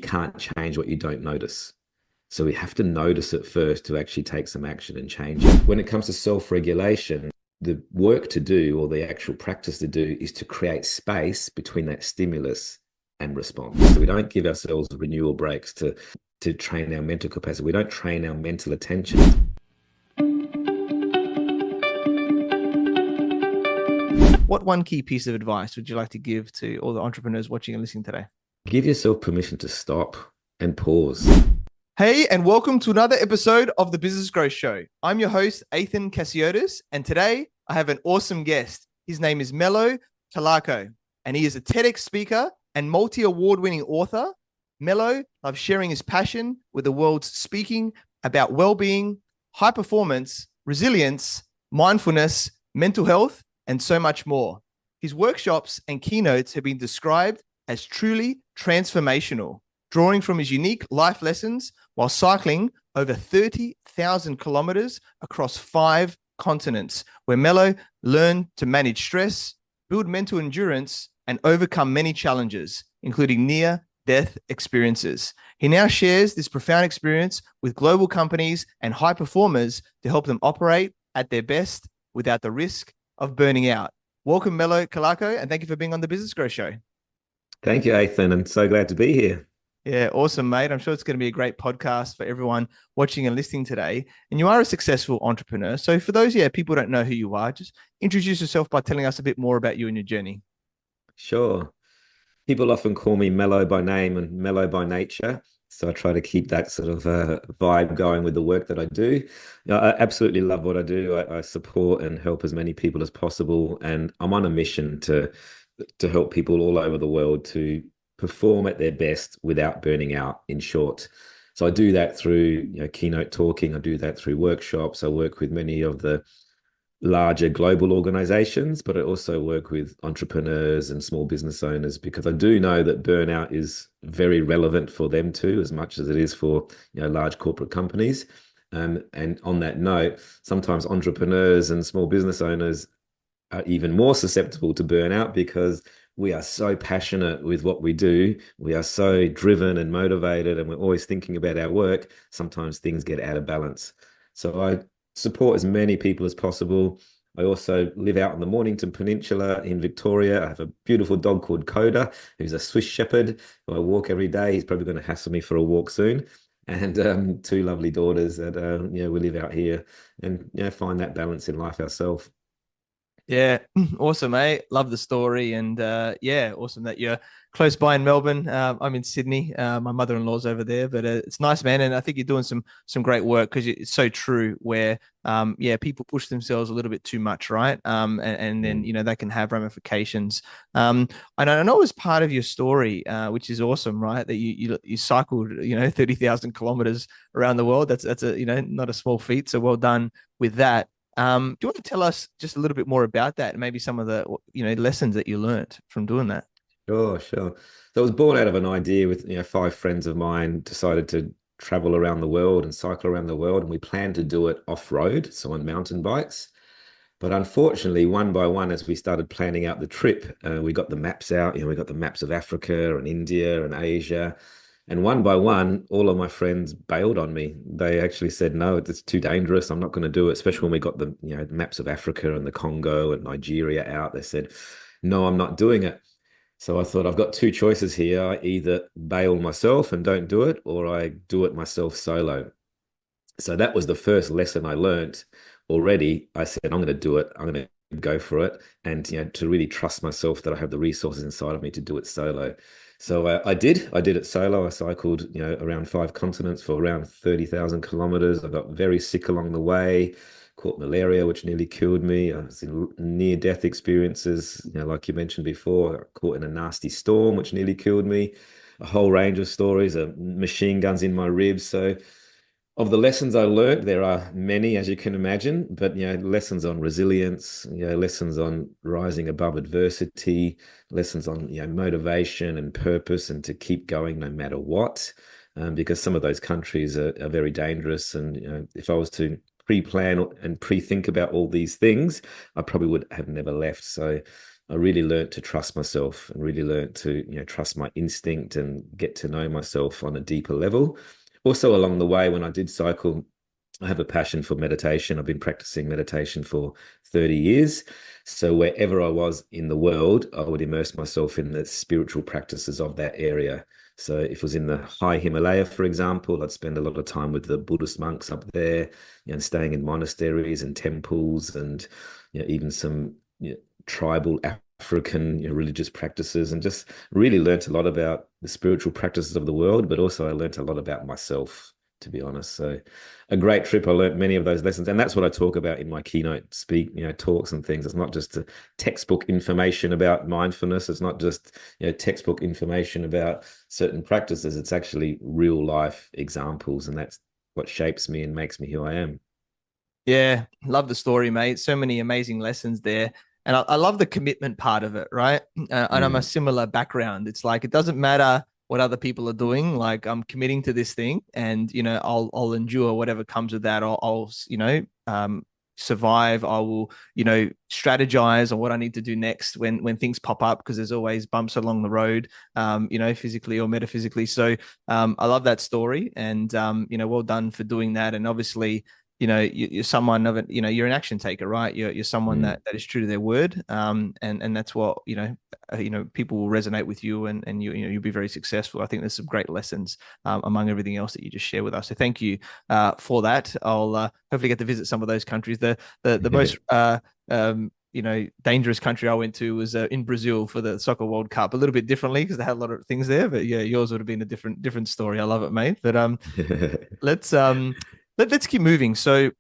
can't change what you don't notice. So we have to notice it first to actually take some action and change it. When it comes to self-regulation, the work to do or the actual practice to do is to create space between that stimulus and response. So we don't give ourselves renewal breaks to train our mental capacity. We don't train our mental attention. What one key piece of advice would you like to give to all the entrepreneurs watching and listening today? Give yourself permission to stop and pause. Hey, and welcome to another episode of the Business Growth Show. I'm your host, Ethan Cassiotis, and today I have an awesome guest. His name is Melo Calarco, and he is a TEDx speaker and multi-award-winning author. Melo loves sharing his passion with the world, speaking about well-being, high performance, resilience, mindfulness, mental health, and so much more. His workshops and keynotes have been described as truly transformational, drawing from his unique life lessons while cycling over 30,000 kilometers across 5 continents, where Melo learned to manage stress, build mental endurance, and overcome many challenges, including near-death experiences. He now shares this profound experience with global companies and high performers to help them operate at their best without the risk of burning out. Welcome, Melo Calarco, and thank you for being on the Business Growth Show. Thank you, Ethan. I'm so glad to be here. Yeah, awesome, mate. I'm sure it's going to be a great podcast for everyone watching and listening today. And you are a successful entrepreneur. So for those, people don't know who you are, just introduce yourself by telling us a bit more about you and your journey. Sure. People often call me Melo by name and Mellow by nature. So I try to keep that sort of vibe going with the work that I do. You know, I absolutely love what I do. I support and help as many people as possible. And I'm on a mission to help people all over the world to perform at their best without burning out, in short. So I do that through, keynote talking. I do that through workshops. I work with many of the larger global organizations, but I also work with entrepreneurs and small business owners because I do know that burnout is very relevant for them too, as much as it is for large corporate companies. And on that note, sometimes entrepreneurs and small business owners are even more susceptible to burnout because we are so passionate with what we do. We are so driven and motivated, and we're always thinking about our work. Sometimes things get out of balance. So I support as many people as possible. I also live out on the Mornington Peninsula in Victoria. I have a beautiful dog called Coda, who's a Swiss Shepherd, who I walk every day. He's probably going to hassle me for a walk soon. And 2 lovely daughters that, we live out here and, find that balance in life ourselves. Yeah, awesome, mate. Love the story. And awesome that you're close by in Melbourne. I'm in Sydney. My mother-in-law's over there, but it's nice, man. And I think you're doing some great work because it's so true where, people push themselves a little bit too much, right? And then, that can have ramifications. And I know as part of your story, which is awesome, right? That you cycled, 30,000 kilometers around the world. That's a, not a small feat. So well done with that. Do you want to tell us just a little bit more about that and maybe some of the, lessons that you learned from doing that? Sure, sure. So it was born out of an idea with, 5 friends of mine decided to travel around the world and cycle around the world, and we planned to do it off-road, so on mountain bikes. But unfortunately, one by one, as we started planning out the trip, we got the maps out. We got the maps of Africa and India and Asia. And one by one, all of my friends bailed on me. They actually said, no, it's too dangerous. I'm not going to do it, especially when we got the, maps of Africa and the Congo and Nigeria out. They said, no, I'm not doing it. So I thought I've got 2 choices here. I either bail myself and don't do it, or I do it myself solo. So that was the first lesson I learned already. I said, I'm going to do it. I'm going to go for it. And, to really trust myself that I have the resources inside of me to do it solo. So I did it solo. I cycled, around 5 continents for around 30,000 kilometers. I got very sick along the way, caught malaria, which nearly killed me. I was in near-death experiences, like you mentioned before. I got caught in a nasty storm, which nearly killed me. A whole range of stories, machine guns in my ribs. So of the lessons I learned, there are many, as you can imagine, but lessons on resilience, lessons on rising above adversity, lessons on motivation and purpose, and to keep going no matter what, because some of those countries are very dangerous. And if I was to pre-plan and pre-think about all these things, I probably would have never left. So I really learned to trust myself and really learned to, trust my instinct and get to know myself on a deeper level. Also, along the way, when I did cycle, I have a passion for meditation. I've been practicing meditation for 30 years. So wherever I was in the world, I would immerse myself in the spiritual practices of that area. So if it was in the high Himalaya, for example, I'd spend a lot of time with the Buddhist monks up there, staying in monasteries and temples and even some tribal African religious practices, and just really learnt a lot about the spiritual practices of the world, but also I learnt a lot about myself, to be honest. So a great trip. I learned many of those lessons, and that's what I talk about in my keynote talks and things. It's not just textbook information about mindfulness. It's not just textbook information about certain practices. It's actually real life examples, and that's what shapes me and makes me who I am. Yeah, love the story, mate. So many amazing lessons there. And I love the commitment part of it, right? And I'm a Mm, similar background. It's like it doesn't matter what other people are doing. Like I'm committing to this thing, and I'll endure whatever comes with that. I'll survive. I will strategize on what I need to do next when things pop up, because there's always bumps along the road, physically or metaphysically. So I love that story, and well done for doing that. And obviously, you're someone of it, you're an action taker, right? You're someone mm. that is true to their word. And that's what, people will resonate with you, and you'll be very successful. I think there's some great lessons among everything else that you just share with us. So thank you for that. I'll hopefully get to visit some of those countries. The most, dangerous country I went to was in Brazil for the Soccer World Cup. A little bit differently because they had a lot of things there, but yeah, yours would have been a different story. I love it, mate. But let's let's keep moving. So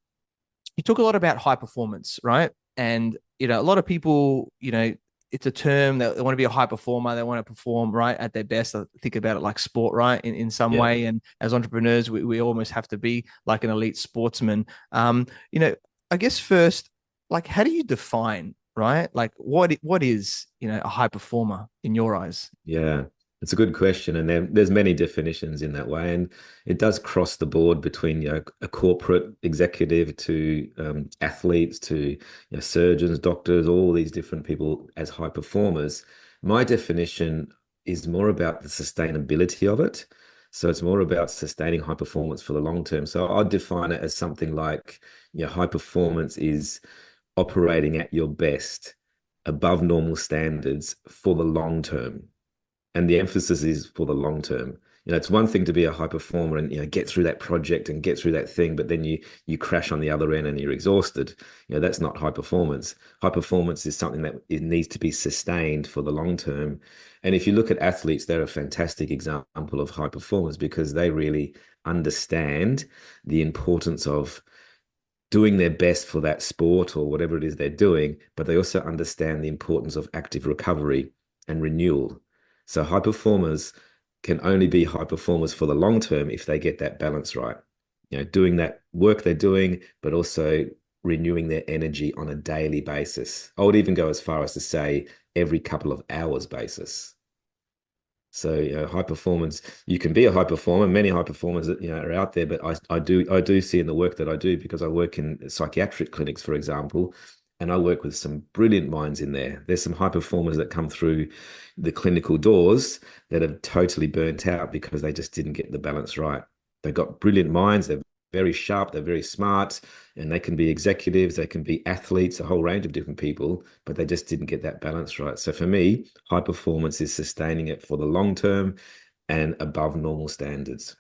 you talk a lot about high performance, right? And a lot of people, it's a term that they want to be a high performer. They want to perform right at their best. I think about it like sport, right? In some Yeah. way. And as entrepreneurs, we almost have to be like an elite sportsman. Um, you know, I guess first, like, how do you define, right? Like what is, a high performer in your eyes? Yeah, it's a good question, and there's many definitions in that way, and it does cross the board between a corporate executive to athletes to surgeons, doctors, all these different people as high performers. My definition is more about the sustainability of it. So it's more about sustaining high performance for the long term. So I'd define it as something like, high performance is operating at your best above normal standards for the long term, and the emphasis is for the long term. It's one thing to be a high performer and get through that project and get through that thing, but then you crash on the other end and you're exhausted. That's not high performance. High performance is something that it needs to be sustained for the long term. And if you look at athletes, they're a fantastic example of high performance because they really understand the importance of doing their best for that sport or whatever it is they're doing, but they also understand the importance of active recovery and renewal. So high performers can only be high performers for the long term if they get that balance right. Doing that work they're doing, but also renewing their energy on a daily basis. I would even go as far as to say every couple of hours basis. So, high performance, you can be a high performer. Many high performers, are out there, but I do see in the work that I do, because I work in psychiatric clinics, for example, and I work with some brilliant minds in there. There's some high performers that come through the clinical doors that are totally burnt out because they just didn't get the balance right. They've got brilliant minds. They're very sharp. They're very smart, and they can be executives. They can be athletes, a whole range of different people, but they just didn't get that balance right. So for me, high performance is sustaining it for the long term and above normal standards.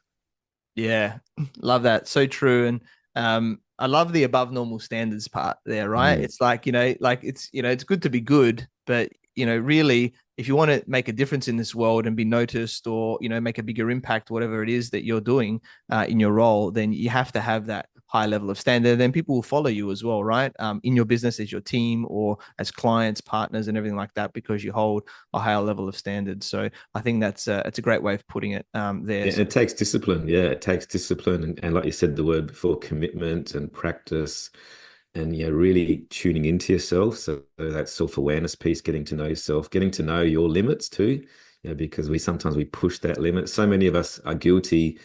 Yeah, love that. So true. And I love the above normal standards part there, right? Mm. It's like, like it's good to be good, but really, if you want to make a difference in this world and be noticed, or make a bigger impact, whatever it is that you're doing in your role, then you have to have that high level of standard. Then people will follow you as well, right? In your business as your team or as clients, partners, and everything like that, because you hold a higher level of standards. So I think that's it's a great way of putting it there. Yeah, So it takes discipline. Yeah, it takes discipline, and like you said, the word before, commitment and practice, and really tuning into yourself. So that self-awareness piece, getting to know yourself, getting to know your limits too. Because we sometimes we push that limit. So many of us are guilty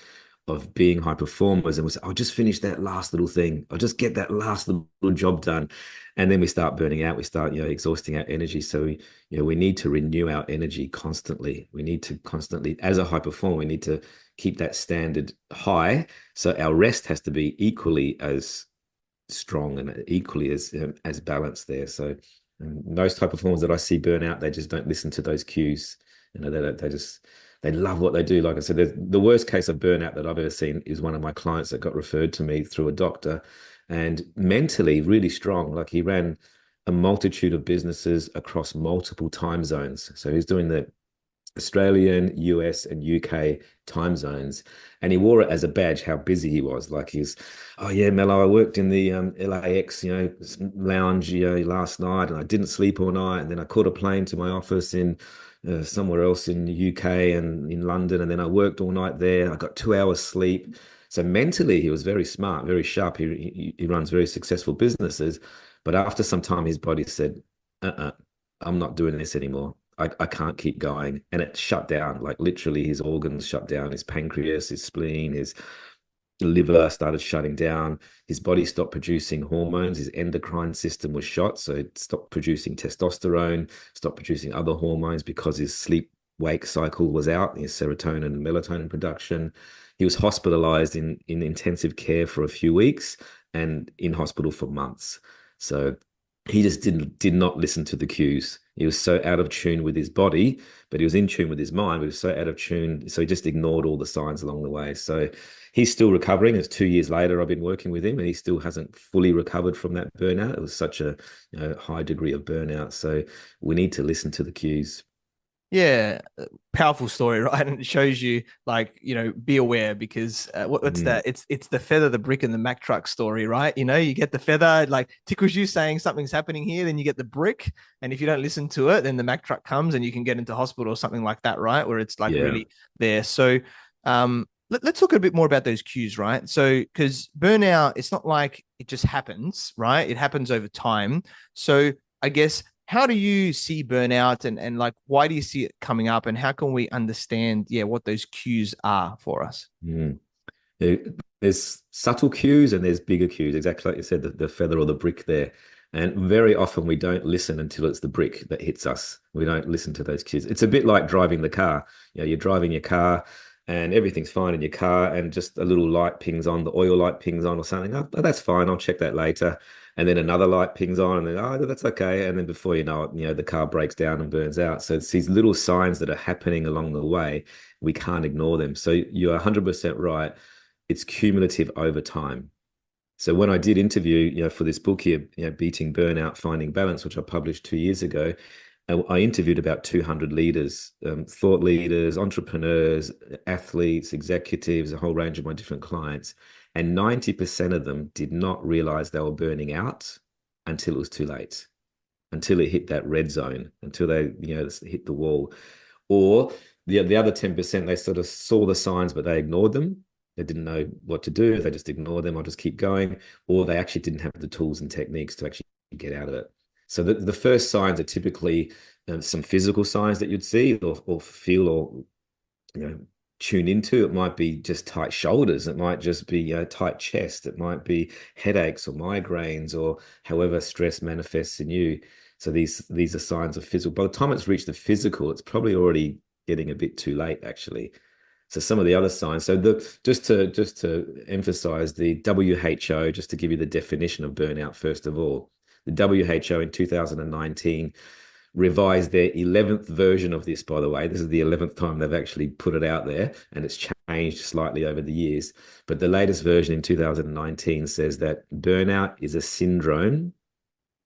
of being high performers, and we say, I'll just finish that last little thing. I'll just get that last little job done. And then we start burning out. We start, exhausting our energy. So we need to renew our energy constantly. We need to constantly, as a high performer, we need to keep that standard high. So our rest has to be equally as strong and equally as balanced there. So most high performers that I see burn out, they just don't listen to those cues. They don't, they love what they do. Like I said, the worst case of burnout that I've ever seen is one of my clients that got referred to me through a doctor, and mentally really strong. Like he ran a multitude of businesses across multiple time zones. So he's doing the Australian, US, and UK time zones. And he wore it as a badge how busy he was. Like he's, oh yeah, Melo, I worked in the LAX, lounge, last night, and I didn't sleep all night. And then I caught a plane to my office in somewhere else in the UK and in London. And then I worked all night there. I got 2 hours sleep. So mentally, he was very smart, very sharp. He runs very successful businesses. But after some time, his body said, I'm not doing this anymore. I can't keep going. And it shut down, like literally his organs shut down, his pancreas, his spleen, his liver started shutting down. His body stopped producing hormones. His endocrine system was shot. So it stopped producing testosterone, stopped producing other hormones because his sleep wake cycle was out, his serotonin and melatonin production. He was hospitalized in intensive care for a few weeks and in hospital for months. So he just did not listen to the cues. He was so out of tune with his body, but he was in tune with his mind. But he was so out of tune, so he just ignored all the signs along the way. So he's still recovering. It's 2 years later. I've been working with him, and he still hasn't fully recovered from that burnout. It was such a high degree of burnout. So we need to listen to the cues. Yeah, powerful story, right? And it shows you, like, be aware, because what's that? It's the feather, the brick, and the Mack truck story, right? You get the feather, like tickles you saying something's happening here, then you get the brick, and if you don't listen to it, then the Mack truck comes and you can get into hospital or something like that, right? Where it's like Yeah. really there. So, let's talk a bit more about those cues, right? So, because burnout, it's not like it just happens, right? It happens over time. So, I guess, how do you see burnout, and like, why do you see it coming up, and how can we understand, what those cues are for us? Mm. There's subtle cues and there's bigger cues, exactly like you said, the feather or the brick there. And very often we don't listen until it's the brick that hits us. We don't listen to those cues. It's a bit like driving the car. You're driving your car and everything's fine in your car, and just a little light pings on, the oil light pings on or something. Oh, that's fine. I'll check that later. And then another light pings on, and then, oh, that's okay. And then before you know it, the car breaks down and burns out. So it's these little signs that are happening along the way. We can't ignore them. So you're 100% right. It's cumulative over time. So when I did interview, for this book here, Beating Burnout, Finding Balance, which I published 2 years ago, I interviewed about 200 leaders, thought leaders, entrepreneurs, athletes, executives, a whole range of my different clients. And 90% of them did not realize they were burning out until it was too late, until it hit that red zone, until they, hit the wall. Or the other 10%, they sort of saw the signs, but they ignored them. They didn't know what to do. They just ignored them. I'll just keep going. Or they actually didn't have the tools and techniques to actually get out of it. So the first signs are typically some physical signs that you'd see or feel or tune into. It might be just tight shoulders. It might just be tight chest. It might be headaches or migraines or however stress manifests in you. So these are signs of physical. By the time it's reached the physical, it's probably already getting a bit too late, actually. So some of the other signs. So just to emphasize the WHO, just to give you the definition of burnout, first of all, the WHO in 2019 revised their 11th version of this, by the way. This is the 11th time they've actually put it out there, and it's changed slightly over the years. But the latest version in 2019 says that burnout is a syndrome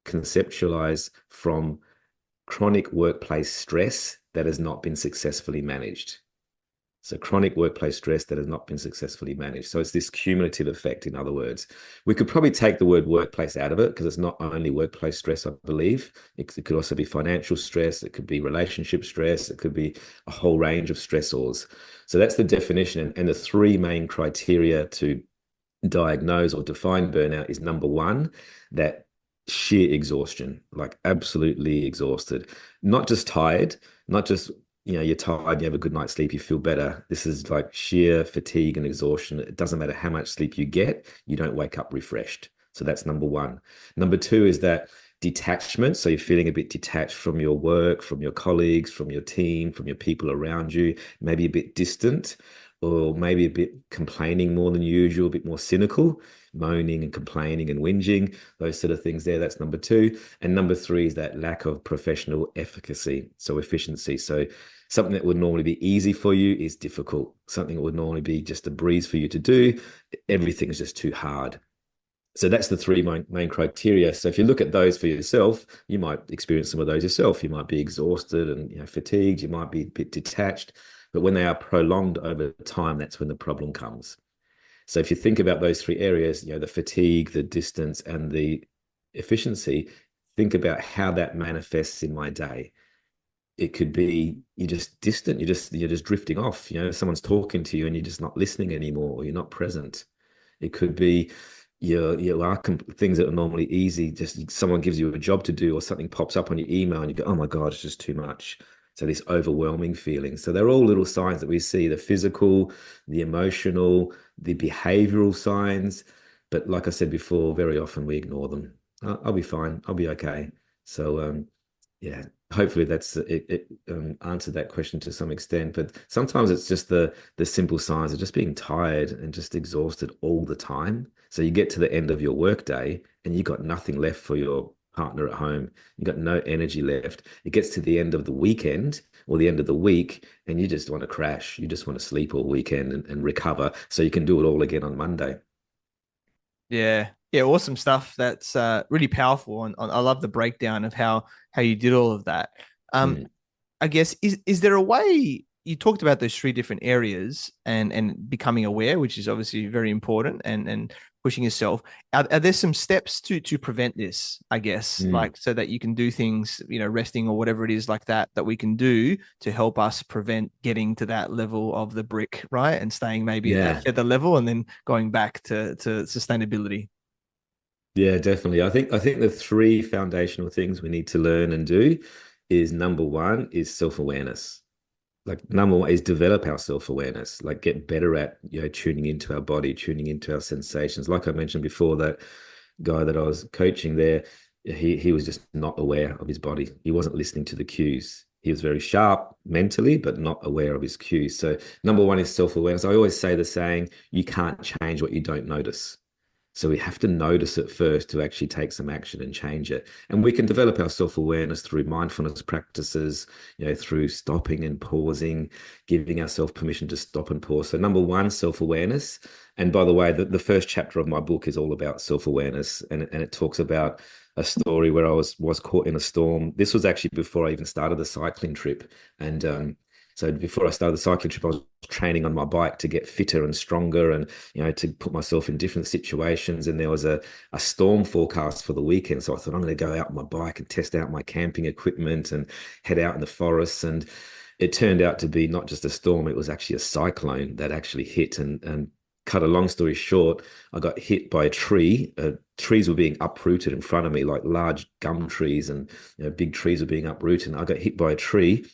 conceptualized from chronic workplace stress that has not been successfully managed. So chronic workplace stress that has not been successfully managed. So it's this cumulative effect, in other words. We could probably take the word workplace out of it because it's not only workplace stress, I believe. It could also be financial stress. It could be relationship stress. It could be a whole range of stressors. So that's the definition. And the three main criteria to diagnose or define burnout is, number one, that sheer exhaustion, like absolutely exhausted, not just tired, not just you're tired, you have a good night's sleep, you feel better. This is like sheer fatigue and exhaustion. It doesn't matter how much sleep you get, you don't wake up refreshed. So that's number one. Number two is that detachment. So you're feeling a bit detached from your work, from your colleagues, from your team, from your people around you, maybe a bit distant, or maybe a bit complaining more than usual, a bit more cynical, moaning and complaining and whinging, those sort of things there. That's number two. And number three is that lack of professional efficacy, so efficiency. So something that would normally be easy for you is difficult. Something that would normally be just a breeze for you to do, everything is just too hard. So that's the three main criteria. So if you look at those for yourself, you might experience some of those yourself. You might be exhausted and fatigued. You might be a bit detached. But when they are prolonged over time, that's when the problem comes. So if you think about those three areas, the fatigue, the distance, and the efficiency, think about how that manifests in my day. It could be you're just distant, you're just drifting off. Someone's talking to you and you're just not listening anymore, or you're not present. It could be you are things that are normally easy. Just someone gives you a job to do, or something pops up on your email, and you go, "Oh my God, it's just too much." So this overwhelming feeling. So they're all little signs that we see: the physical, the emotional, the behavioral signs. But like I said before, very often we ignore them. I'll be fine. I'll be okay. So yeah, hopefully that's it answered that question to some extent. But sometimes it's just the simple signs of just being tired and just exhausted all the time. So you get to the end of your workday and you got nothing left for your partner at home. You got no energy left. It gets to the end of the weekend or the end of the week, and you just want to crash. You just want to sleep all weekend and recover so you can do it all again on Monday. Yeah. Yeah, awesome stuff. That's really powerful, and I love the breakdown of how you did all of that. Um, Mm. I guess is there a way you talked about those three different areas and becoming aware, which is obviously very important, and pushing yourself. Are there some steps to prevent this? I guess Mm. like so that you can do things, resting or whatever it is like that we can do to help us prevent getting to that level of the brick, right? And staying maybe at that Yeah. feather level and then going back to sustainability. Yeah, definitely. I think the three foundational things we need to learn and do is number one is self-awareness. Like number one is develop our self-awareness, like get better at tuning into our body, tuning into our sensations. Like I mentioned before, that guy that I was coaching there, he was just not aware of his body. He wasn't listening to the cues. He was very sharp mentally, but not aware of his cues. So number one is self-awareness. I always say the saying, you can't change what you don't notice. So we have to notice it first to actually take some action and change it. And we can develop our self-awareness through mindfulness practices, through stopping and pausing, giving ourselves permission to stop and pause. So number one, self-awareness. And by the way, the first chapter of my book is all about self-awareness. And it talks about a story where I was caught in a storm. This was actually before I even started the cycling trip. And so before I started the cycling trip, I was training on my bike to get fitter and stronger and to put myself in different situations. And there was a storm forecast for the weekend. So I thought I'm going to go out on my bike and test out my camping equipment and head out in the forests. And it turned out to be not just a storm, it was actually a cyclone that actually hit. And cut a long story short, I got hit by a tree. Trees were being uprooted in front of me, like large gum trees, and big trees were being uprooted. And I got hit by a tree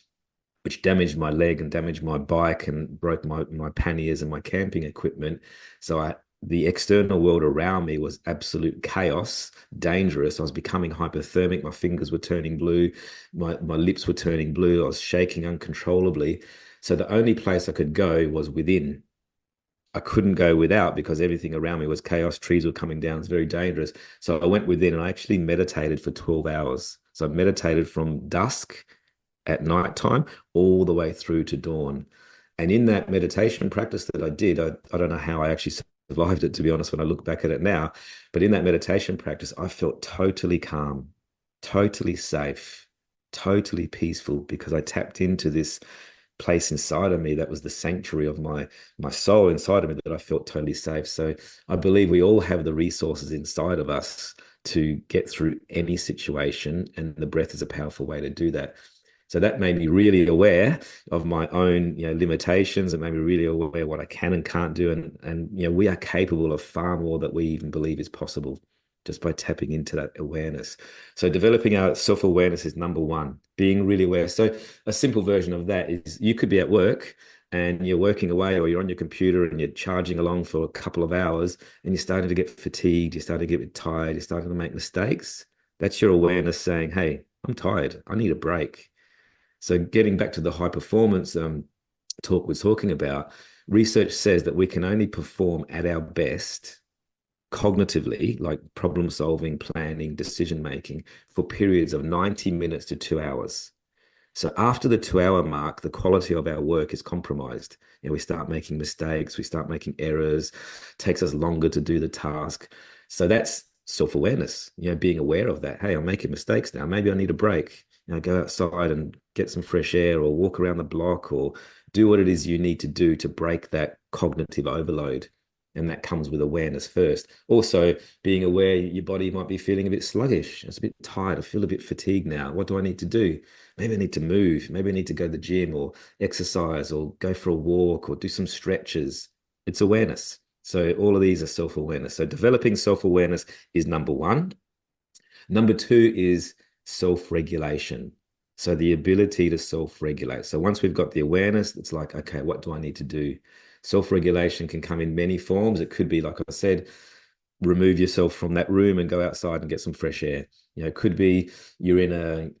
which damaged my leg and damaged my bike and broke my panniers and my camping equipment. So the external world around me was absolute chaos, dangerous. I was becoming hypothermic. My fingers were turning blue. My lips were turning blue. I was shaking uncontrollably. So the only place I could go was within. I couldn't go without because everything around me was chaos. Trees were coming down. It's very dangerous. So I went within and I actually meditated for 12 hours. So I meditated from dusk at nighttime all the way through to dawn. And in that meditation practice that I did, I don't know how I actually survived it, to be honest, when I look back at it now. But in that meditation practice, I felt totally calm, totally safe, totally peaceful because I tapped into this place inside of me that was the sanctuary of my soul inside of me that I felt totally safe. So I believe we all have the resources inside of us to get through any situation, and the breath is a powerful way to do that. So that made me really aware of my own, limitations, and made me really aware of what I can and can't do. And we are capable of far more that we even believe is possible. just by tapping into that awareness. So developing our self-awareness is number one, being really aware. So a simple version of that is you could be at work and you're working away or you're on your computer and you're charging along for a couple of hours and you're starting to get fatigued, you're starting to get a bit tired, you're starting to make mistakes. That's your awareness saying, hey, I'm tired. I need a break. So getting back to the high performance talk we're talking about, research says that we can only perform at our best cognitively, like problem solving, planning, decision making, for periods of 90 minutes to 2 hours. So after the 2 hour mark, the quality of our work is compromised. We start making mistakes, we start making errors, it takes us longer to do the task. So that's self-awareness, being aware of that. Hey, I'm making mistakes now. Maybe I need a break. Go outside and get some fresh air or walk around the block or do what it is you need to do to break that cognitive overload. And that comes with awareness first. Also, being aware your body might be feeling a bit sluggish. It's a bit tired. I feel a bit fatigued now. What do I need to do? Maybe I need to move. Maybe I need to go to the gym or exercise or go for a walk or do some stretches. It's awareness. So all of these are self-awareness. So developing self-awareness is number one. Number two is self-regulation. So the ability to self-regulate. So once we've got the awareness, it's like, okay, what do I need to do? Self-regulation can come in many forms. It could be, like I said, remove yourself from that room and go outside and get some fresh air. It could be you're in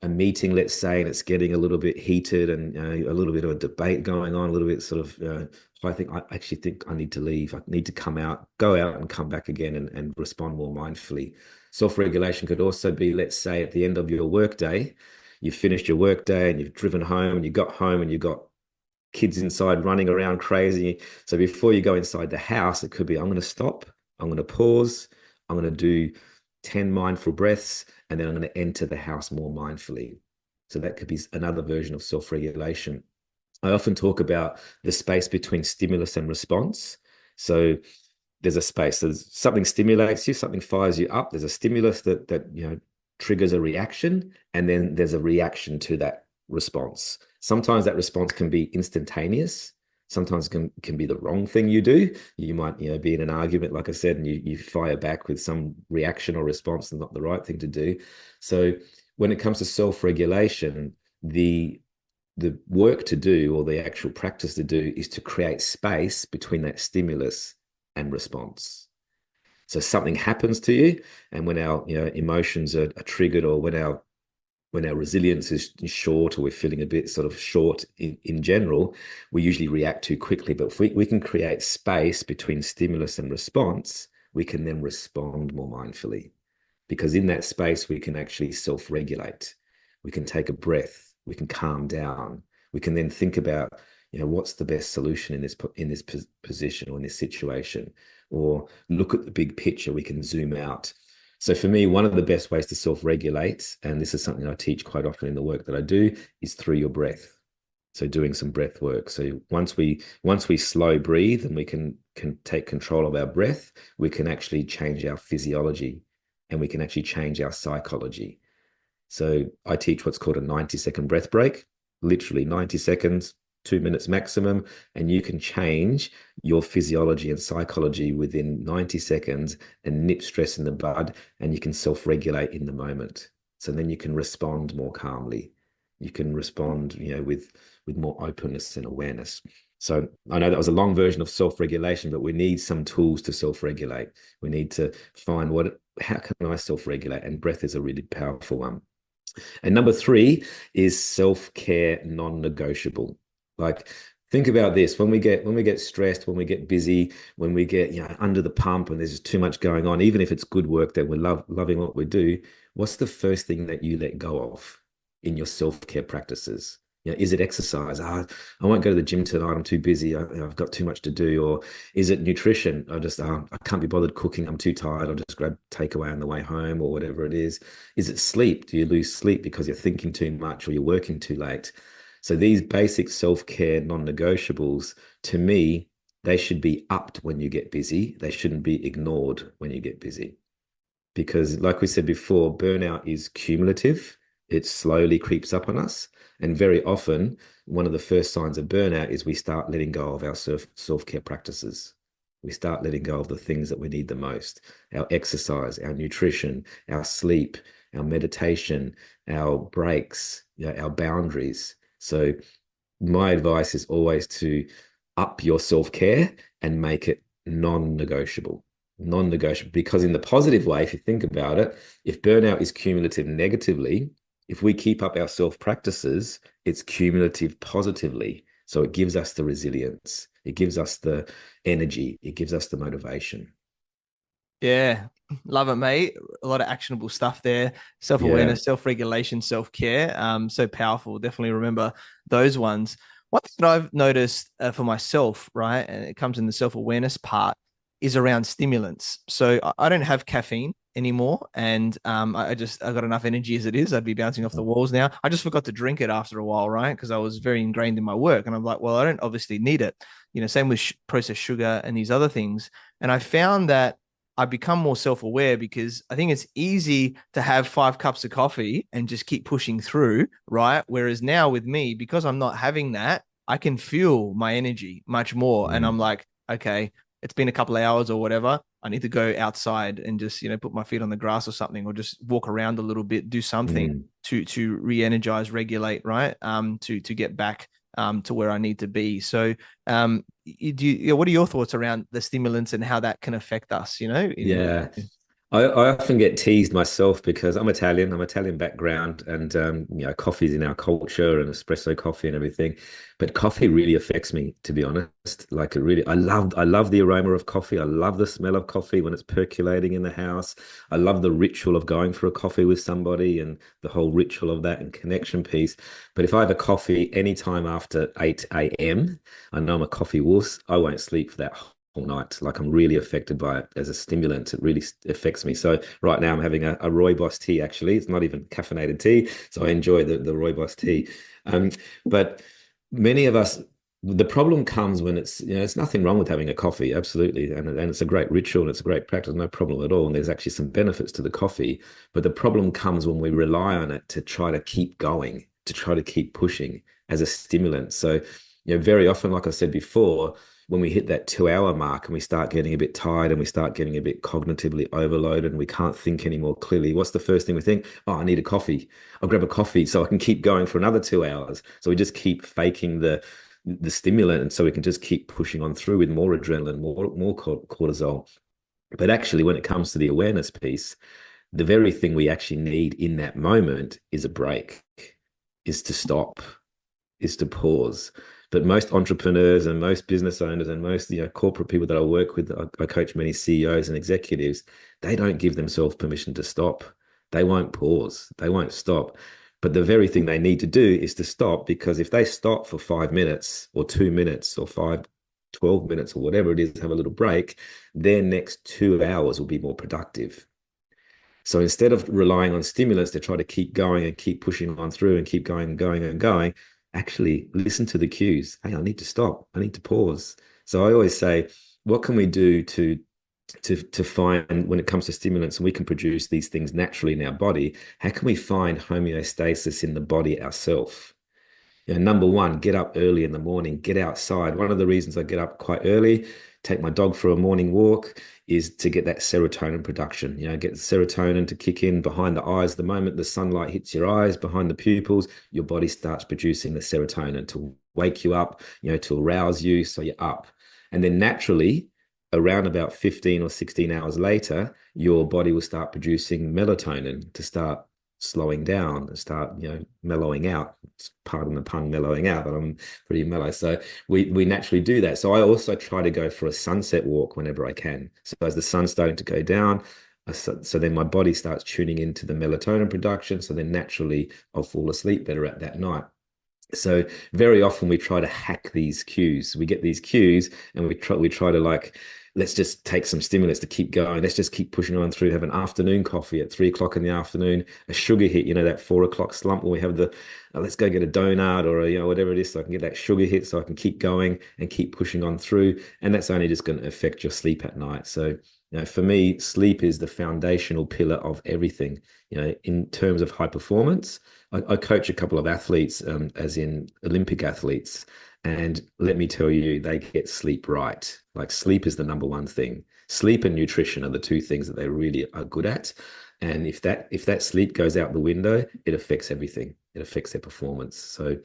a meeting, let's say, and it's getting a little bit heated and a little bit of a debate going on, a little bit sort of, I actually think I need to leave. I need to come out, go out and come back again and respond more mindfully. Self-regulation could also be, let's say, at the end of your workday, you've finished your workday and you've driven home and you got home and you got kids inside running around crazy. So before you go inside the house, it could be, I'm going to stop, I'm going to pause, I'm going to do 10 mindful breaths, and then I'm going to enter the house more mindfully. So that could be another version of self-regulation. I often talk about the space between stimulus and response. So there's a space. So something stimulates you, something fires you up. There's a stimulus that triggers a reaction, and then there's a reaction to that response. Sometimes that response can be instantaneous. Sometimes it can be the wrong thing you do. You might be in an argument, like I said, and you fire back with some reaction or response and not the right thing to do. So when it comes to self-regulation, the work to do or the actual practice to do is to create space between that stimulus and response. So something happens to you, and when our emotions are triggered, or when our resilience is short, or we're feeling a bit sort of short in general, we usually react too quickly. But if we can create space between stimulus and response, we can then respond more mindfully, because in that space we can actually self-regulate. We can take a breath, we can calm down, we can then think about what's the best solution in this position or in this situation, or look at the big picture. We can zoom out. So for me, one of the best ways to self-regulate, and this is something I teach quite often in the work that I do, is through your breath. So doing some breath work. So once we slow breathe and we can take control of our breath, we can actually change our physiology, and we can actually change our psychology. So I teach what's called a 90-second breath break, literally 90 seconds, 2 minutes maximum, and you can change your physiology and psychology within 90 seconds and nip stress in the bud, and you can self-regulate in the moment. So then you can respond more calmly. You can respond, with more openness and awareness. So I know that was a long version of self-regulation, but we need some tools to self-regulate. We need to find how can I self-regulate? And breath is a really powerful one. And number three is self-care non-negotiable. Like, think about this. When we get stressed, when we get busy, when we get under the pump and there's just too much going on, even if it's good work that we're loving what we do, what's the first thing that you let go of in your self-care practices? Is it exercise? I won't go to the gym tonight. I'm too busy. I've got too much to do. Or is it nutrition? I can't be bothered cooking. I'm too tired. I'll just grab takeaway on the way home, or whatever it is. Is it sleep? Do you lose sleep because you're thinking too much or you're working too late? So these basic self-care non-negotiables, to me, they should be upped when you get busy. They shouldn't be ignored when you get busy. Because like we said before, burnout is cumulative. It slowly creeps up on us. And very often, one of the first signs of burnout is we start letting go of our self-care practices. We start letting go of the things that we need the most: our exercise, our nutrition, our sleep, our meditation, our breaks, our boundaries. So my advice is always to up your self-care and make it non-negotiable. Non-negotiable, because in the positive way, if you think about it, if burnout is cumulative negatively, if we keep up our self-practices, it's cumulative positively. So it gives us the resilience, it gives us the energy, it gives us the motivation. Yeah, love it, mate. A lot of actionable stuff there. Yeah. Self-awareness, self-regulation, self-care. So powerful. Definitely remember those ones. One thing that I've noticed for myself, right, and it comes in the self-awareness part, is around stimulants. So I don't have caffeine anymore, and I got enough energy as it is. I'd be bouncing off the walls now. I just forgot to drink it after a while, right? Because I was very ingrained in my work, and I'm like, well, I don't obviously need it. Same with processed sugar and these other things. And I found that I've become more self-aware because I think it's easy to have 5 cups of coffee and just keep pushing through, right? Whereas now with me, because I'm not having that, I can feel my energy much more. And I'm Mm, like, okay, it's been a couple of hours or whatever. I need to go outside and just, put my feet on the grass or something, or just walk around a little bit, do something mm. to re-energize, regulate, right? To get back to where I need to be. So what are your thoughts around the stimulants and how that can affect us, Yeah. I often get teased myself because I'm Italian. I'm Italian background, and coffee's in our culture and espresso coffee and everything. But coffee really affects me, to be honest. Like, I love the aroma of coffee. I love the smell of coffee when it's percolating in the house. I love the ritual of going for a coffee with somebody and the whole ritual of that and connection piece. But if I have a coffee anytime after 8 a.m., I know I'm a coffee wuss. I won't sleep for that whole night. Like, I'm really affected by it as a stimulant. It really affects me. So right now I'm having a Rooibos tea. Actually, it's not even caffeinated tea, so I enjoy the Rooibos tea. But many of us. The problem comes when it's nothing wrong with having a coffee, absolutely, and it's a great ritual and it's a great practice, no problem at all. And there's actually some benefits to the coffee, but the problem comes when we rely on it to try to keep going, to try to keep pushing as a stimulant. So, very often, like I said before, when we hit that 2 hour mark and we start getting a bit tired and we start getting a bit cognitively overloaded and we can't think anymore clearly, what's the first thing we think? Oh, I need a coffee. I'll grab a coffee so I can keep going for another 2 hours. So we just keep faking the stimulant, and so we can just keep pushing on through with more adrenaline, more cortisol. But actually, when it comes to the awareness piece, the very thing we actually need in that moment is a break, is to stop, is to pause. But most entrepreneurs and most business owners and most corporate people that I work with, I coach many CEOs and executives, they don't give themselves permission to stop. They won't pause. They won't stop. But the very thing they need to do is to stop, because if they stop for 5 minutes or 2 minutes or 12 minutes or whatever it is, have a little break, their next 2 hours will be more productive. So instead of relying on stimulants to try to keep going and keep pushing on through and keep going and going and going, actually listen to the cues. Hey, I need to stop. I need to pause. So I always say, what can we do to find, when it comes to stimulants, and we can produce these things naturally in our body, how can we find homeostasis in the body ourselves? Number one, get up early in the morning, get outside. One of the reasons I get up quite early, take my dog for a morning walk, is to get that serotonin production. Get the serotonin to kick in behind the eyes. The moment the sunlight hits your eyes, behind the pupils, your body starts producing the serotonin to wake you up, to arouse you, so you're up. And then naturally, around about 15 or 16 hours later, your body will start producing melatonin to start slowing down and start, mellowing out. Pardon the pun, mellowing out, but I'm pretty mellow. So we naturally do that. So I also try to go for a sunset walk whenever I can. So as the sun's starting to go down, so then my body starts tuning into the melatonin production. So then naturally I'll fall asleep better at that night. So very often we try to hack these cues. We get these cues and we try to, like, let's just take some stimulants to keep going. Let's just keep pushing on through, have an afternoon coffee at 3 o'clock in the afternoon, a sugar hit, that 4 o'clock slump when we have the, let's go get a donut or whatever it is, so I can get that sugar hit so I can keep going and keep pushing on through. And that's only just going to affect your sleep at night. So For me, sleep is the foundational pillar of everything. In terms of high performance, I coach a couple of athletes, as in Olympic athletes, and let me tell you, they get sleep right. Like sleep is the number one thing. Sleep and nutrition are the two things that they really are good at. And if that sleep goes out the window, it affects everything. It affects their performance. So,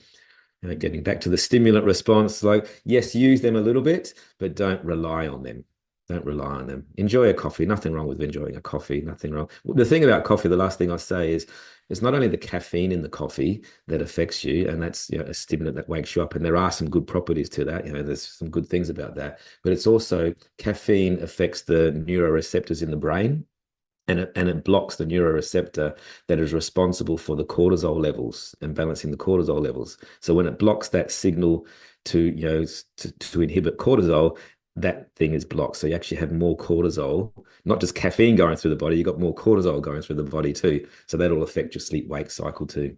getting back to the stimulant response, like yes, use them a little bit, but don't rely on them. Don't rely on them. Enjoy a coffee. Nothing wrong with enjoying a coffee. Nothing wrong. The thing about coffee, the last thing I say is it's not only the caffeine in the coffee that affects you, and that's a stimulant that wakes you up. And there are some good properties to that. There's some good things about that. But it's also caffeine affects the neuroreceptors in the brain, and it blocks the neuroreceptor that is responsible for the cortisol levels and balancing the cortisol levels. So when it blocks that signal to inhibit cortisol, that thing is blocked. So you actually have more cortisol, not just caffeine going through the body, you got more cortisol going through the body too. So that'll affect your sleep wake cycle too.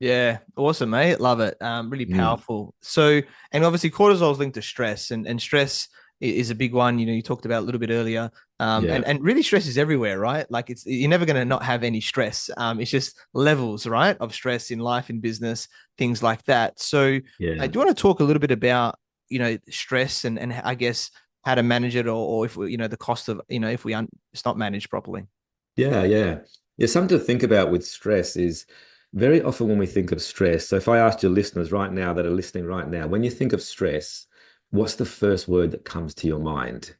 Yeah, awesome, mate. Love it. Really Mm, powerful. So, and obviously cortisol is linked to stress, and stress is a big one. You talked about a little bit earlier. yeah, And really stress is everywhere, right? Like you're never going to not have any stress. It's just levels, right, of stress in life, in business, things like that. So, I yeah, do want to talk a little bit about, stress and I guess how to manage it, or if we, the cost of, if it's not managed properly. yeah. Yeah, something to think about with stress is very often when we think of stress. So if I asked your listeners right now that are listening right now, when you think of stress, what's the first word that comes to your mind?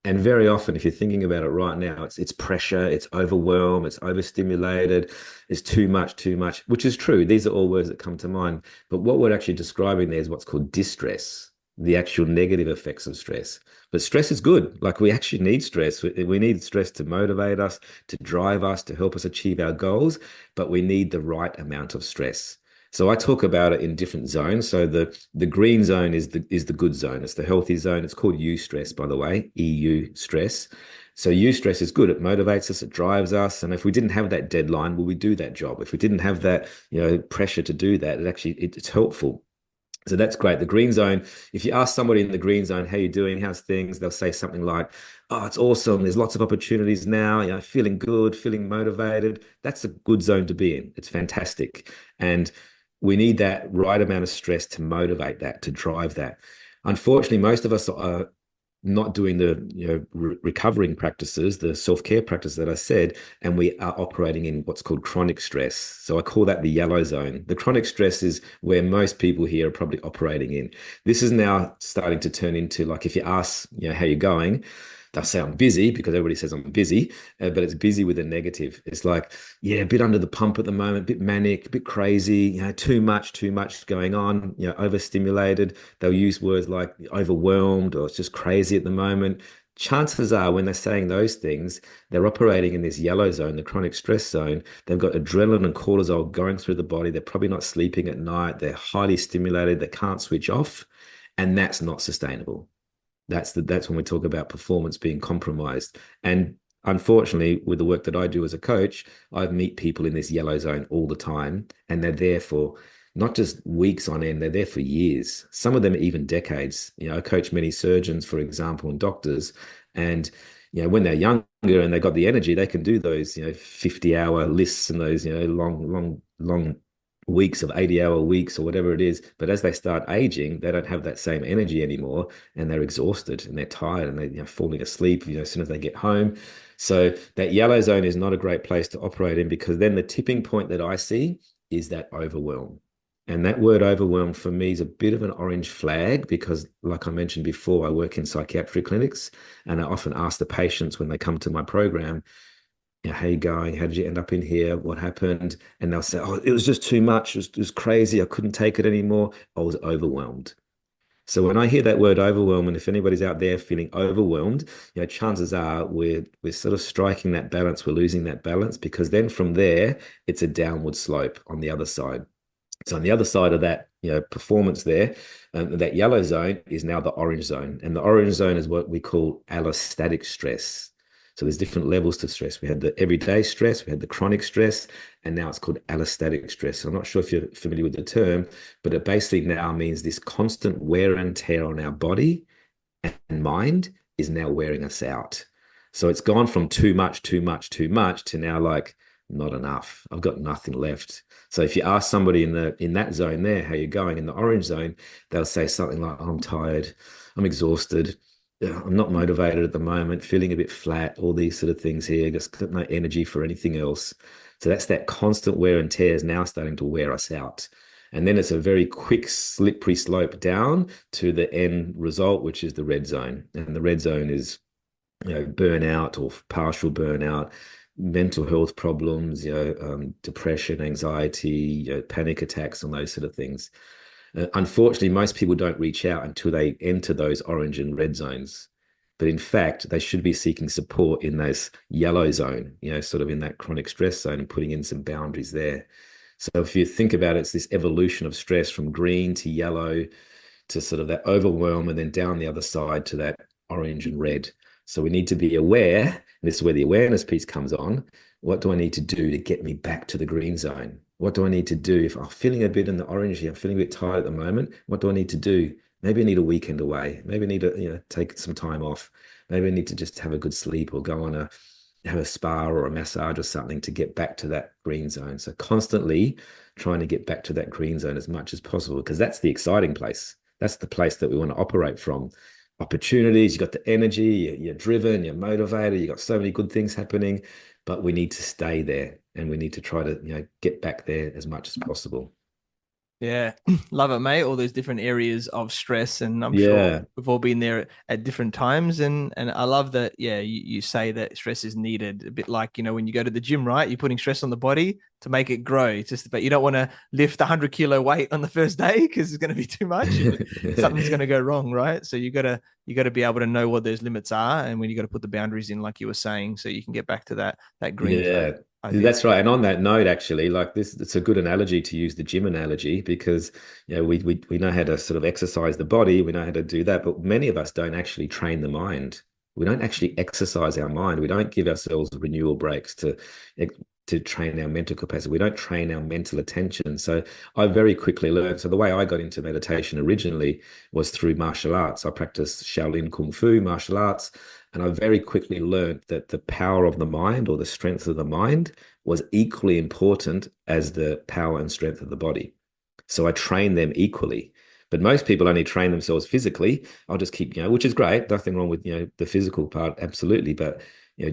And very often, if you're thinking about it right now, it's pressure, it's overwhelm, it's overstimulated, it's too much, which is true. These are all words that come to mind. But what we're actually describing there is what's called distress, the actual negative effects of stress. But stress is good. Like we actually need stress. We need stress to motivate us, to drive us, to help us achieve our goals, but we need the right amount of stress. So I talk about it in different zones. So the green zone is the good zone. It's the healthy zone. It's called U stress, by the way, EU stress. So U stress is good. It motivates us. It drives us. And if we didn't have that deadline, will we do that job? If we didn't have that, pressure to do that, it's helpful. So that's great. The green zone, if you ask somebody in the green zone, how you doing? How's things? They'll say something like, oh, it's awesome. There's lots of opportunities now, feeling good, feeling motivated. That's a good zone to be in. It's fantastic. And we need that right amount of stress to motivate that, to drive that. Unfortunately, most of us are not doing the recovering practices, the self-care practice that I said, and we are operating in what's called chronic stress. So I call that the yellow zone. The chronic stress is where most people here are probably operating in. This is now starting to turn into, like, if you ask, how you're going, they'll say I'm busy because everybody says I'm busy, but it's busy with a negative. It's like, yeah, a bit under the pump at the moment, a bit manic, a bit crazy, too much going on, overstimulated. They'll use words like overwhelmed or it's just crazy at the moment. Chances are, when they're saying those things, they're operating in this yellow zone, the chronic stress zone. They've got adrenaline and cortisol going through the body. They're probably not sleeping at night. They're highly stimulated. They can't switch off. And that's not sustainable. That's when we talk about performance being compromised. And unfortunately, with the work that I do as a coach, I meet people in this yellow zone all the time, and they're there for not just weeks on end, they're there for years. Some of them even decades. I coach many surgeons, for example, and doctors, and when they're younger and they've got the energy, they can do those 50-hour lists and those long weeks of 80-hour weeks or whatever it is. But as they start aging, they don't have that same energy anymore, and they're exhausted and they're tired and they're falling asleep as soon as they get home. So that yellow zone is not a great place to operate in, because then the tipping point that I see is that overwhelm. And that word overwhelm for me is a bit of an orange flag because, like I mentioned before, I work in psychiatric clinics, and I often ask the patients when they come to my program, how you going? How did you end up in here? What happened? And they'll say, oh, it was just too much. It was crazy. I couldn't take it anymore. I was overwhelmed. So when I hear that word overwhelm, and if anybody's out there feeling overwhelmed, chances are we're sort of striking that balance. We're losing that balance, because then from there, it's a downward slope on the other side. So on the other side of that, performance there, that yellow zone is now the orange zone. And the orange zone is what we call allostatic stress. So there's different levels to stress. We had the everyday stress, we had the chronic stress, and now it's called allostatic stress. So I'm not sure if you're familiar with the term, but it basically now means this constant wear and tear on our body and mind, is now wearing us out. So it's gone from too much, too much, too much to now like not enough. I've got nothing left. So if you ask somebody in that zone there how you're going in the orange zone, they'll say something like, "I'm tired, I'm exhausted, I'm not motivated at the moment, feeling a bit flat, all these sort of things here, just got no energy for anything else." So that's that constant wear and tear is now starting to wear us out. And then it's a very quick, slippery slope down to the end result, which is the red zone. And the red zone is, burnout or partial burnout, mental health problems, depression, anxiety, panic attacks, and those sort of things. Unfortunately, most people don't reach out until they enter those orange and red zones. But in fact, they should be seeking support in those yellow zone, sort of in that chronic stress zone and putting in some boundaries there. So if you think about it, it's this evolution of stress from green to yellow to sort of that overwhelm and then down the other side to that orange and red. So we need to be aware, and this is where the awareness piece comes on. What do I need to do to get me back to the green zone? What do I need to do if I'm feeling a bit in the orange here? I'm feeling a bit tired at the moment. What do I need to do? Maybe I need a weekend away. Maybe I need to, take some time off. Maybe I need to just have a good sleep or go on have a spa or a massage or something to get back to that green zone. So constantly trying to get back to that green zone as much as possible, because that's the exciting place. That's the place that we want to operate from. Opportunities, you've got the energy, you're driven, you're motivated, you've got so many good things happening, but we need to stay there and we need to try to, get back there as much as possible. Yeah, love it, mate. All those different areas of stress, and I'm sure Yeah. we've all been there at different times. And I love that. Yeah, you say that stress is needed. A bit like when you go to the gym, right? You're putting stress on the body to make it grow. It's just, but you don't want to lift 100 kilo weight on the first day because it's going to be too much. Something's going to go wrong, right? So you gotta be able to know what those limits are, and when you got to put the boundaries in, like you were saying, so you can get back to that green zone. Yeah, Ideal. that's right. And on that note, actually, like this, it's a good analogy to use the gym analogy because we know how to sort of exercise the body, we know how to do that, but many of us don't actually train the mind. We don't actually exercise our mind. We don't give ourselves renewal breaks to train our mental capacity. We don't train our mental attention. So I very quickly learned. So the way I got into meditation originally was through martial arts. I practiced Shaolin Kung Fu, martial arts. And I very quickly learned that the power of the mind or the strength of the mind was equally important as the power and strength of the body. So I trained them equally. But most people only train themselves physically. I'll just keep, which is great. Nothing wrong with, the physical part, absolutely. But,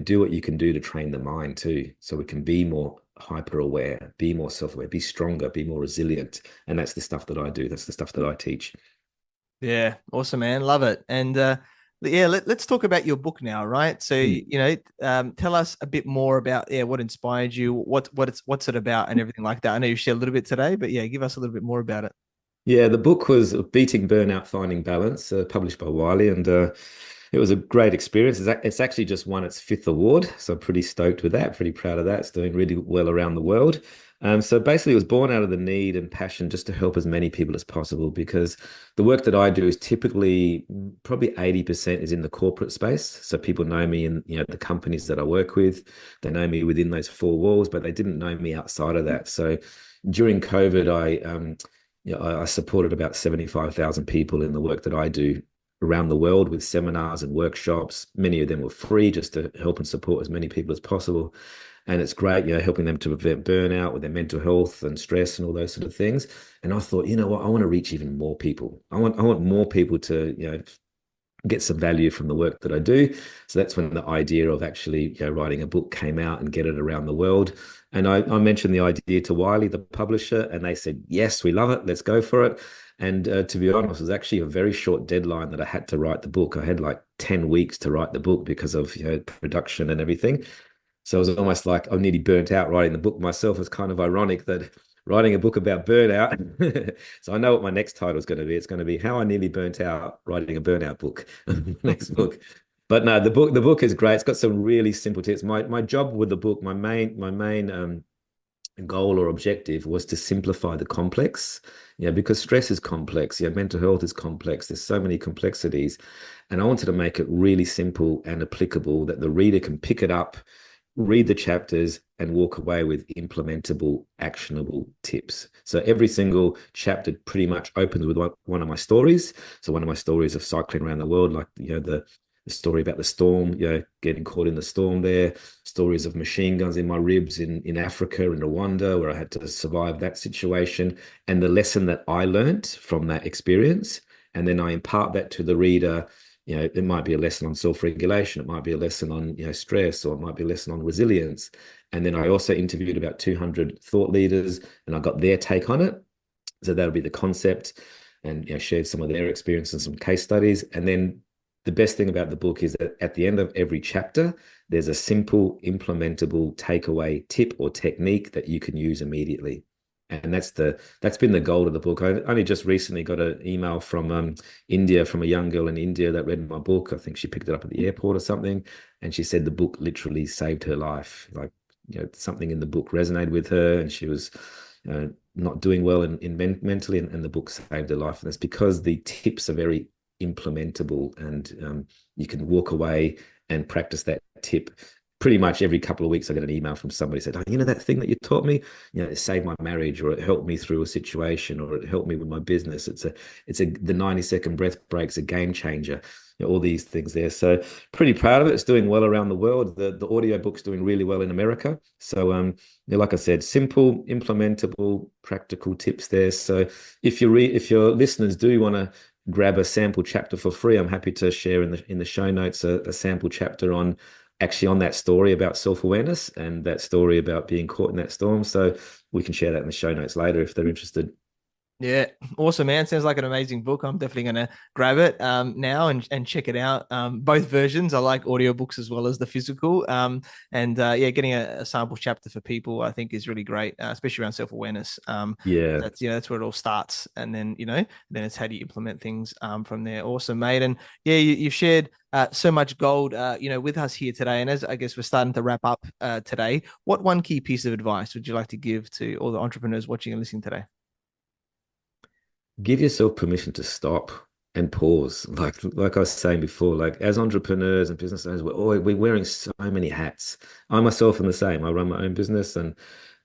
do what you can do to train the mind too. So we can be more hyper aware, be more self aware, be stronger, be more resilient. And that's the stuff that I do. That's the stuff that I teach. Yeah, awesome, man. Love it. And yeah, let's talk about your book now, right? So, Hmm. tell us a bit more about what inspired you, what's it about, and everything like that. I know you shared a little bit today, but yeah, give us a little bit more about it. Yeah, the book was Beating Burnout, Finding Balance, published by Wiley, and it was a great experience. It's actually just won its fifth award, so I'm pretty stoked with that, pretty proud of that. It's doing really well around the world. So basically, it was born out of the need and passion just to help as many people as possible because the work that I do is typically probably 80% is in the corporate space. So people know me in the companies that I work with. They know me within those four walls, but they didn't know me outside of that. So during COVID, I supported about 75,000 people in the work that I do around the world with seminars and workshops. Many of them were free just to help and support as many people as possible. And it's great, helping them to prevent burnout with their mental health and stress and all those sort of things. And I thought, you know what, I want to reach even more people. I want more people to, get some value from the work that I do. So that's when the idea of actually writing a book came out and get it around the world. And I mentioned the idea to Wiley, the publisher, and they said, yes, we love it. Let's go for it. And to be honest, it was actually a very short deadline that I had to write the book. I had like 10 weeks to write the book because of production and everything. So it was almost like I'm nearly burnt out writing the book myself. It's kind of ironic that writing a book about burnout. So I know what my next title is going to be. It's going to be How I Nearly Burnt Out Writing a Burnout Book. Next book. But no, the book is great. It's got some really simple tips. My job with the book, my main goal or objective was to simplify the complex. Yeah, because stress is complex. Yeah, mental health is complex. There's so many complexities. And I wanted to make it really simple and applicable that the reader can pick it up, read the chapters, and walk away with implementable, actionable tips. So every single chapter pretty much opens with one of my stories. So one of my stories of cycling around the world, like the the story about the storm, getting caught in the storm there, stories of machine guns in my ribs in Africa and Rwanda, where I had to survive that situation, and the lesson that I learned from that experience. And then I impart that to the reader. It might be a lesson on self-regulation, it might be a lesson on, stress, or it might be a lesson on resilience. And then I also interviewed about 200 thought leaders and I got their take on it. So that'll be the concept, and shared some of their experience and some case studies. And then the best thing about the book is that at the end of every chapter, there's a simple implementable takeaway tip or technique that you can use immediately. And that's been the goal of the book. I only just recently got an email from India, from a young girl in India that read my book. I think she picked it up at the airport or something, and she said the book literally saved her life. Like, something in the book resonated with her, and she was not doing well mentally, and the book saved her life. And it's because the tips are very implementable, and you can walk away and practice that tip. Pretty much every couple of weeks, I get an email from somebody said, "Oh, that thing that you taught me, it saved my marriage, or it helped me through a situation, or it helped me with my business. The 90-second breath break's a game changer." All these things there. So pretty proud of it. It's doing well around the world. The audio book's doing really well in America. So like I said, simple, implementable, practical tips there. So if your listeners do want to grab a sample chapter for free, I'm happy to share in the show notes a sample chapter on that story about self-awareness and that story about being caught in that storm. So we can share that in the show notes later if they're interested. Yeah, awesome, man. Sounds like an amazing book. I'm definitely going to grab it now and check it out. Both versions. I like audiobooks as well as the physical. And yeah, getting a sample chapter for people, I think, is really great, especially around self-awareness. Yeah. That's where it all starts. And then, then it's how do you implement things from there. Awesome, mate. And yeah, you've shared so much gold, with us here today. And as I guess we're starting to wrap up today, what one key piece of advice would you like to give to all the entrepreneurs watching and listening today? Give yourself permission to stop and pause. Like I was saying before, like as entrepreneurs and business owners, we're wearing so many hats. I myself am the same. I run my own business, and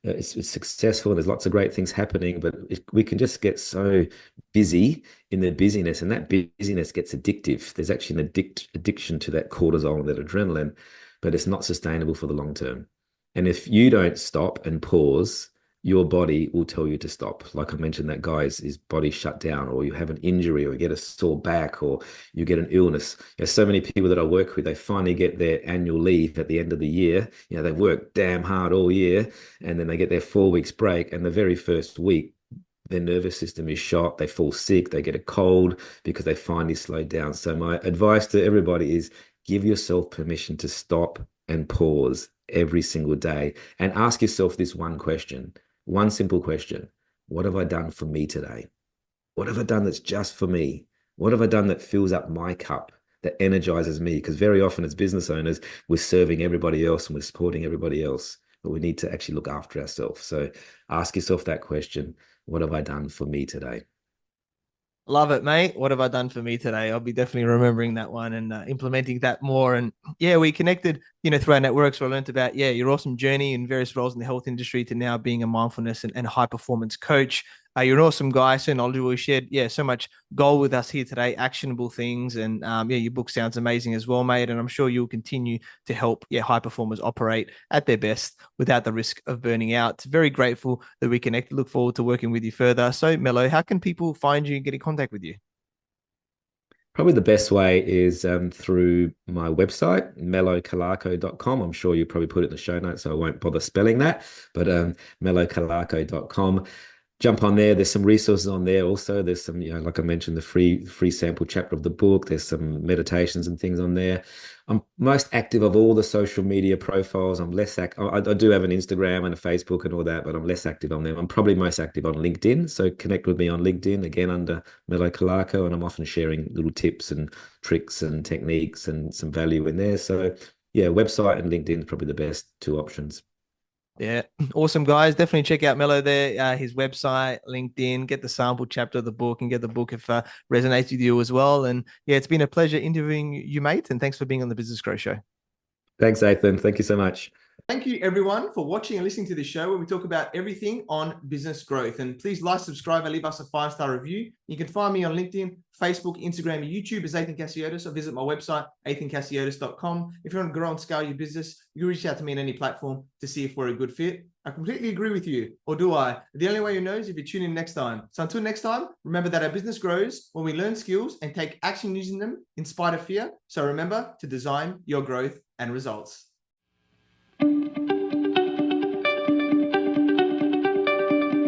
it's successful, and there's lots of great things happening, but we can just get so busy in the busyness, and that busyness gets addictive. There's actually an addiction to that cortisol and that adrenaline, but it's not sustainable for the long term. And if you don't stop and pause, your body will tell you to stop. Like I mentioned, that guy's his body shut down, or you have an injury, or you get a sore back, or you get an illness. There's so many people that I work with, they finally get their annual leave at the end of the year. They've worked damn hard all year, and then they get their 4 weeks break, and the very first week, their nervous system is shot. They fall sick, they get a cold because they finally slowed down. So my advice to everybody is give yourself permission to stop and pause every single day, and ask yourself this one question. One simple question. What have I done for me today? What have I done that's just for me? What have I done that fills up my cup, that energizes me? Because very often as business owners, we're serving everybody else and we're supporting everybody else, but we need to actually look after ourselves. So ask yourself that question. What have I done for me today? Love it, mate. What have I done for me today? I'll be definitely remembering that one and implementing that more. And yeah, we connected, through our networks. Where I learned about, your awesome journey in various roles in the health industry to now being a mindfulness and high performance coach. You're an awesome guy, so knowledgeable. You shared, so much gold with us here today, actionable things. And your book sounds amazing as well, mate. And I'm sure you'll continue to help, high performers operate at their best without the risk of burning out. Very grateful that we connected. Look forward to working with you further. So, Melo, how can people find you and get in contact with you? Probably the best way is through my website, melocalarco.com. I'm sure you probably put it in the show notes, so I won't bother spelling that, but melocalarco.com. Jump on there. There's some resources on there also. There's some, like I mentioned, the free sample chapter of the book. There's some meditations and things on there. I'm most active of all the social media profiles. I'm less I do have an Instagram and a Facebook and all that, but I'm less active on them. I'm probably most active on LinkedIn. So connect with me on LinkedIn, again under Melo Calarco, and I'm often sharing little tips and tricks and techniques and some value in there. So yeah, website and LinkedIn is probably the best two options. Yeah, awesome, guys. Definitely check out Melo there, his website, LinkedIn, get the sample chapter of the book and get the book if resonates with you as well. And yeah, it's been a pleasure interviewing you, mate. And thanks for being on the Business Growth Show. Thanks, Ethan. Thank you so much. Thank you, everyone, for watching and listening to this show where we talk about everything on business growth. And please like, subscribe, and leave us a 5-star review. You can find me on LinkedIn, Facebook, Instagram, and YouTube as Ethan Casiotis, or visit my website, ethancasiotis.com. If you want to grow and scale your business, you reach out to me on any platform to see if we're a good fit. I completely agree with you, or do I? The only way you know is if you tune in next time. So until next time, remember that our business grows when we learn skills and take action using them in spite of fear. So remember to design your growth and results.